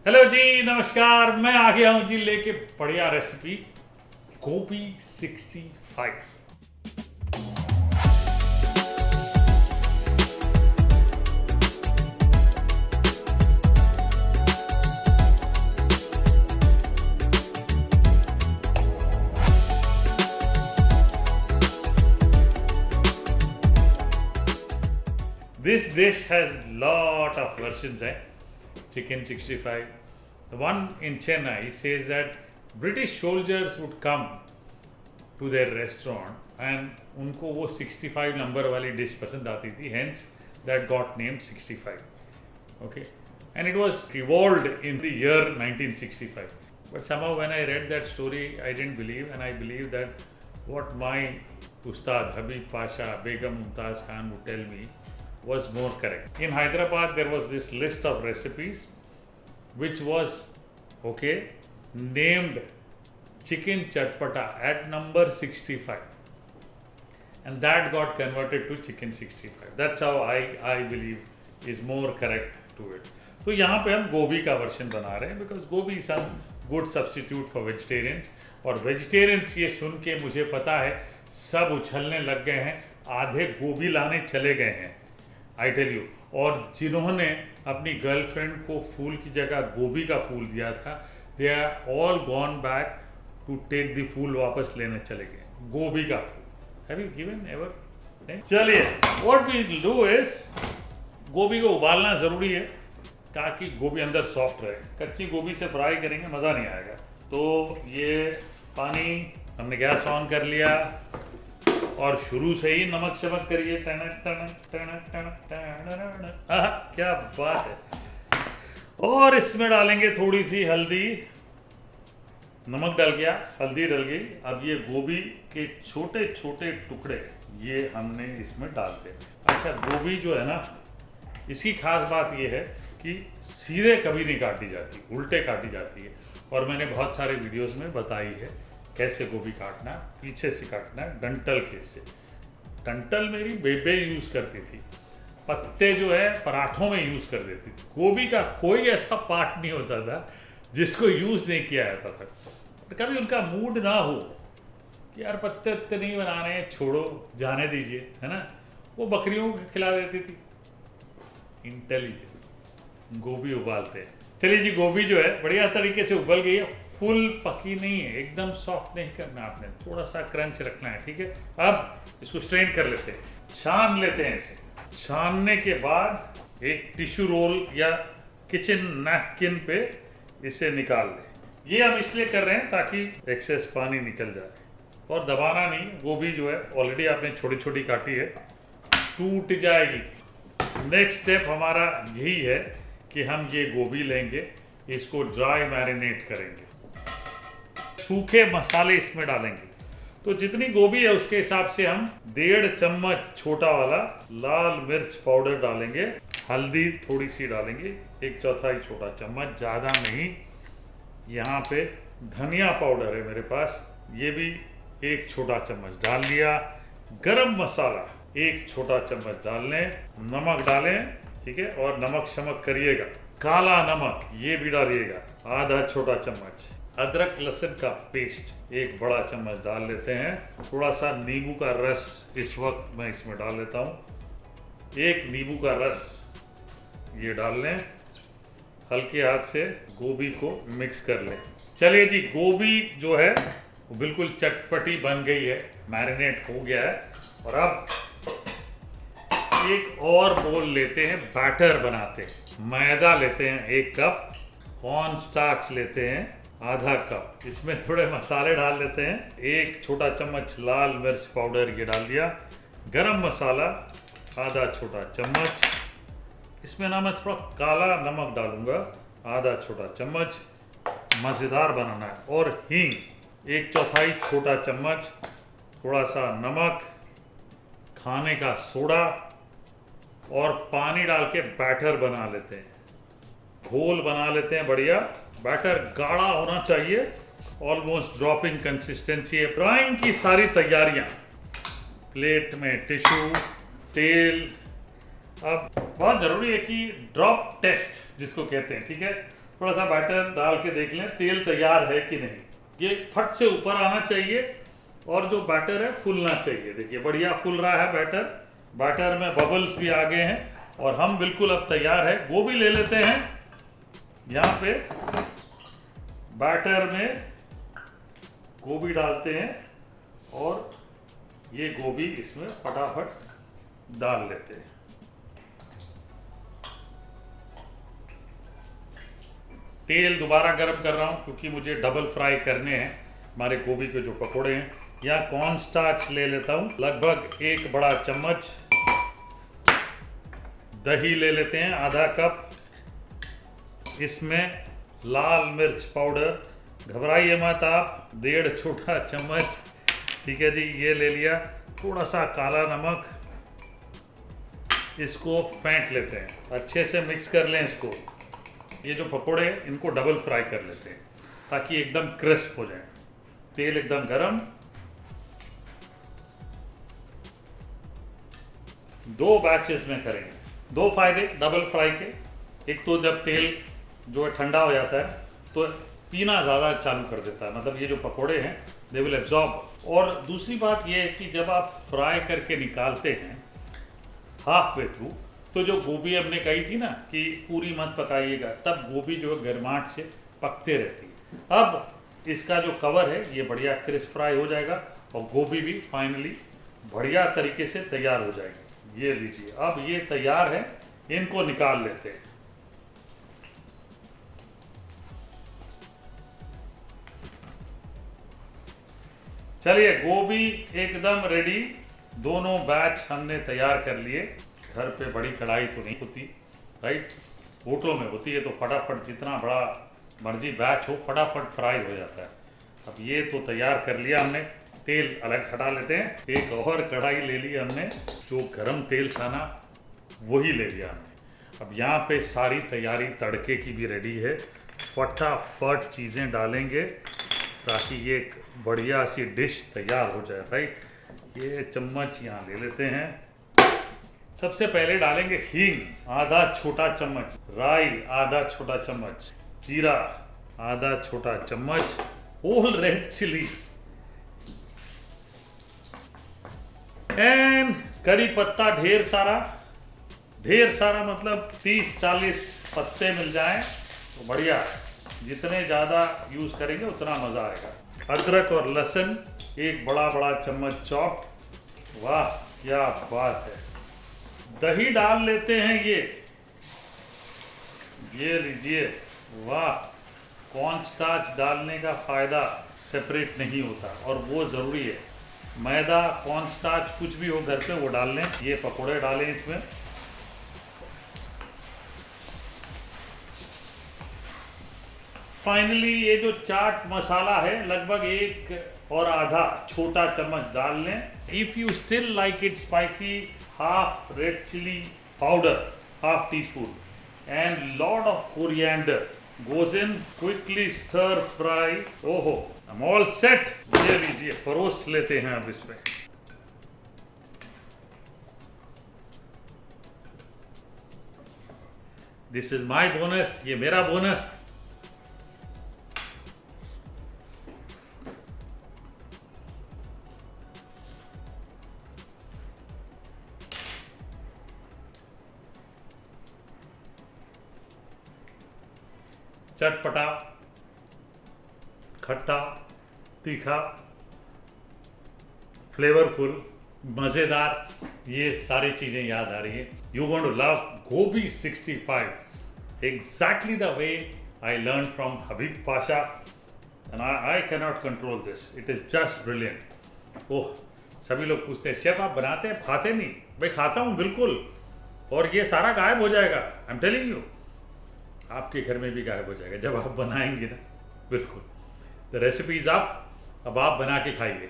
Hello जी, नमस्कार। मैं आ गया हूं जी लेके बढ़िया रेसिपी गोभी 65। This dish has lot of versions. Chicken 65. The one in Chennai says that British soldiers would come to their restaurant and उनको वो 65 नंबर वाली डिश पसंद आती थी, hence that got named 65. Okay, and it was evolved in the year 1965. But somehow when I read that story, I didn't believe, and I believe that what my Ustad Habib Pasha, Begum Mumtaz Khan would tell me was more correct. In Hyderabad, there was this list of recipes which was named chicken chatpata at number 65, and that got converted to chicken 65. That's how I believe is more correct to it. तो यहाँ पे हम गोभी का version बना रहे हैं because gobi is some good substitute for vegetarians. और वेजिटेरियंस ये सुन के मुझे पता है सब उछलने लग गए हैं, आधे गोभी लाने चले गए हैं, आई टेल यू. और जिन्होंने अपनी गर्लफ्रेंड को फूल की जगह गोभी का फूल दिया था, they are all gone back to take the फूल, वापस लेने चले गए गोभी का फूल. Have you given ever? चलिए, what we will do is गोभी को उबालना ज़रूरी है ताकि गोभी अंदर सॉफ्ट रहे. कच्ची गोभी से फ्राई करेंगे मज़ा नहीं आएगा. तो ये पानी हमने गैस ऑन कर लिया और शुरू से ही नमक शमक करिए. टनक टनक टनक टनक टनक. आहा, क्या बात है. और इसमें डालेंगे थोड़ी सी हल्दी. नमक डल गया, हल्दी डल गई. अब ये गोभी के छोटे छोटे टुकड़े ये हमने इसमें डाल दिए. अच्छा, गोभी जो है ना, इसकी खास बात ये है कि सीधे कभी नहीं काटी जाती, उल्टे काटी जाती है. और मैंने बहुत सारे वीडियोस में बताई है कैसे गोभी काटना. पीछे से काटना, डंटल के से. डंटल मेरी बेबे यूज़ करती थी, पत्ते जो है पराठों में यूज़ कर देती थी. गोभी का कोई ऐसा पार्ट नहीं होता था जिसको यूज़ नहीं किया जाता था. कभी उनका मूड ना हो कि यार पत्ते उत्ते नहीं बना रहे हैं, छोड़ो, जाने दीजिए, है ना, वो बकरियों को खिला देती थी. इंटेलिजेंट. गोभी उबालते हैं. चलिए जी, गोभी जो है बढ़िया तरीके से उबल गई है. फुल पकी नहीं है, एकदम सॉफ्ट नहीं करना आपने, थोड़ा सा क्रंच रखना है. ठीक है, अब इसको स्ट्रेन कर लेते हैं, छान लेते हैं इसे. छानने के बाद एक टिश्यू रोल या किचन नैपकिन पे इसे निकाल लें. ये हम इसलिए कर रहे हैं ताकि एक्सेस पानी निकल जाए. और दबाना नहीं, गोभी जो है ऑलरेडी आपने छोटी छोटी काटी है, टूट जाएगी. नेक्स्ट स्टेप हमारा यही है कि हम ये गोभी लेंगे, इसको ड्राई मैरिनेट करेंगे. सूखे मसाले इसमें डालेंगे. तो जितनी गोभी है उसके हिसाब से हम 1.5 चम्मच छोटा वाला लाल मिर्च पाउडर डालेंगे. हल्दी थोड़ी सी डालेंगे, 1/4 छोटा चम्मच, ज़्यादा नहीं. यहाँ पे धनिया पाउडर है मेरे पास, ये भी 1 छोटा चम्मच डाल लिया. गरम मसाला 1 छोटा चम्मच डाल लें. नमक डालें, ठीक है, और नमक शमक करिएगा. काला नमक ये भी डालिएगा, आधा छोटा चम्मच. अदरक लहसुन का पेस्ट 1 बड़ा चम्मच डाल लेते हैं. थोड़ा सा नींबू का रस इस वक्त मैं इसमें डाल लेता हूँ. 1 नींबू का रस ये डाल लें. हल्के हाथ से गोभी को मिक्स कर लें. चलिए जी, गोभी जो है वो बिल्कुल चटपटी बन गई है, मैरिनेट हो गया है. और अब एक और बोल लेते हैं, बैटर बनाते हैं. मैदा लेते हैं 1 कप, कॉर्न स्टार्च लेते हैं आधा कप. इसमें थोड़े मसाले डाल लेते हैं. 1 छोटा चम्मच लाल मिर्च पाउडर ये डाल दिया. गरम मसाला आधा छोटा चम्मच. इसमें ना मैं थोड़ा काला नमक डालूंगा, आधा छोटा चम्मच. मज़ेदार बनाना है. और हींग 1/4 छोटा चम्मच. थोड़ा सा नमक, खाने का सोडा और पानी डाल के बैटर बना लेते हैं. घोल बना लेते हैं बढ़िया. बैटर गाढ़ा होना चाहिए, ऑलमोस्ट ड्रॉपिंग कंसिस्टेंसी है. फ्राइंग की सारी तैयारियां, प्लेट में टिश्यू, तेल. अब बहुत ज़रूरी है कि ड्रॉप टेस्ट जिसको कहते हैं, ठीक है, थोड़ा सा बैटर डाल के देख लें तेल तैयार है कि नहीं। ये फट से ऊपर आना चाहिए और जो बैटर है फूलना चाहिए। देखिए बढ़िया फूल रहा है बैटर, बैटर में बबल्स भी आ गए हैं और हम बिल्कुल अब तैयार है। गोभी ले लेते हैं, यहाँ पे बैटर में गोभी डालते हैं और ये गोभी इसमें फटाफट डाल लेते हैं। तेल दोबारा गरम कर रहा हूँ क्योंकि मुझे डबल फ्राई करने हैं हमारे गोभी के जो पकोड़े हैं। यहाँ कॉर्न स्टार्च ले लेता हूँ, लगभग 1 बड़ा चम्मच। दही ले लेते हैं आधा कप। इसमें लाल मिर्च पाउडर, घबराइए मत आप, 1.5 छोटा चम्मच, ठीक है जी, ये ले लिया। थोड़ा सा काला नमक, इसको फेंट लेते हैं, अच्छे से मिक्स कर लें इसको। ये जो पकोड़े हैं इनको डबल फ्राई कर लेते हैं ताकि एकदम क्रिस्प हो जाए। तेल एकदम गरम, 2 बैचेस में करेंगे। 2 फायदे डबल फ्राई के, एक तो जब तेल जो है ठंडा हो जाता है तो पीना ज़्यादा चालू कर देता है, मतलब ये जो पकोड़े हैं दे विल एब्जॉर्ब। और दूसरी बात ये है कि जब आप फ्राई करके निकालते हैं हाफ वे थ्रू, तो जो गोभी हमने कही थी ना कि पूरी मत पकाइएगा, तब गोभी जो है गर्माहट से पकते रहती है। अब इसका जो कवर है ये बढ़िया क्रिस्प फ्राई हो जाएगा और गोभी भी फाइनली बढ़िया तरीके से तैयार हो जाएगी। ये लीजिए, अब ये तैयार है, इनको निकाल लेते हैं। चलिए, गोभी एकदम रेडी, दोनों बैच हमने तैयार कर लिए। घर पे बड़ी कढ़ाई तो नहीं होती, राइट, होटलों में होती है तो फटाफट जितना बड़ा मर्जी बैच हो फटाफट फ्राई हो जाता है। अब ये तो तैयार कर लिया हमने, तेल अलग हटा लेते हैं। एक और कढ़ाई ले ली हमने, जो गरम तेल था ना वही ले लिया हमने। अब यहाँ पे सारी तैयारी तड़के की भी रेडी है, फटाफट चीज़ें डालेंगे ताकि ये एक बढ़िया सी डिश तैयार हो जाए, राइट। ये चम्मच यहाँ ले लेते हैं। सबसे पहले डालेंगे हींग, आधा छोटा चम्मच, राई आधा छोटा चम्मच, जीरा आधा छोटा चम्मच, होल रेड चिली एंड करी पत्ता ढेर सारा, मतलब 30-40 पत्ते मिल जाएं तो बढ़िया है। जितने ज़्यादा यूज़ करेंगे उतना मज़ा आएगा। अदरक और लहसुन 1 बड़ा चम्मच चॉप्ड, वाह क्या बात है। दही डाल लेते हैं, ये लीजिए, वाह। कॉर्न स्टार्च डालने का फ़ायदा सेपरेट नहीं होता और वो ज़रूरी है। मैदा कॉर्न स्टार्च कुछ भी हो घर पे वो डाल लें। ये पकोड़े डालें इसमें, फाइनली ये जो चाट मसाला है लगभग 1 और आधा छोटा चम्मच डाल लें। If you still like it spicy, half red chilli powder, half teaspoon, and lot of coriander goes in, quickly stir fry। ओहो, I'm all set। ये लीजिए, परोस लेते हैं अब इसमें। This is my bonus, ये मेरा बोनस। चटपटा, खट्टा, तीखा, फ्लेवरफुल, मज़ेदार, ये सारी चीज़ें याद आ रही है। यू गोइंग टू लव गोभी 65 exactly the way I learn from Habib Pasha, and I can not control this, it is just brilliant. Oh, सभी लोग पूछते हैं शेफ आप बनाते हैं, खाते नहीं? भाई खाता हूँ बिल्कुल, और ये सारा गायब हो जाएगा, आई एम टेलिंग यू। आपके घर में भी गायब हो जाएगा जब आप बनाएंगे ना, बिल्कुल। द रेसिपी इज अप, अब आप बना के खाइए।